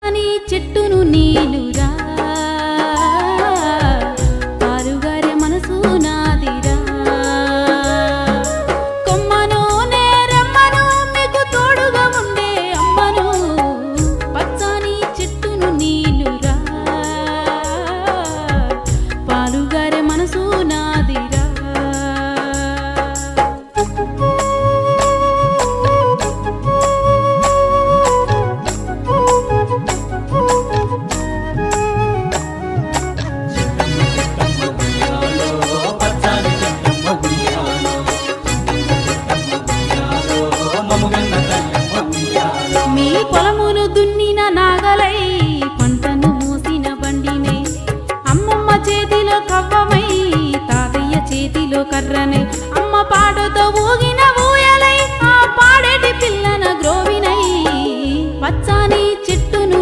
నీ చెట్టును నేనురా పాలుగారే మనసు నాదిరా కొమ్మను నేరెమ్మను మీకు తోడుగా ఉండే అమ్మను పచ్చని చెట్టును నేనురా పాలుగారే మనసు నాదిరా మీ పొలమును దున్నిన నాగలై పంటను మోసిన బండినే అమ్మమ్మ చేతిలో కవ్వమై తాతయ్య చేతిలో కర్రనే అమ్మ పాటతో ఊగిన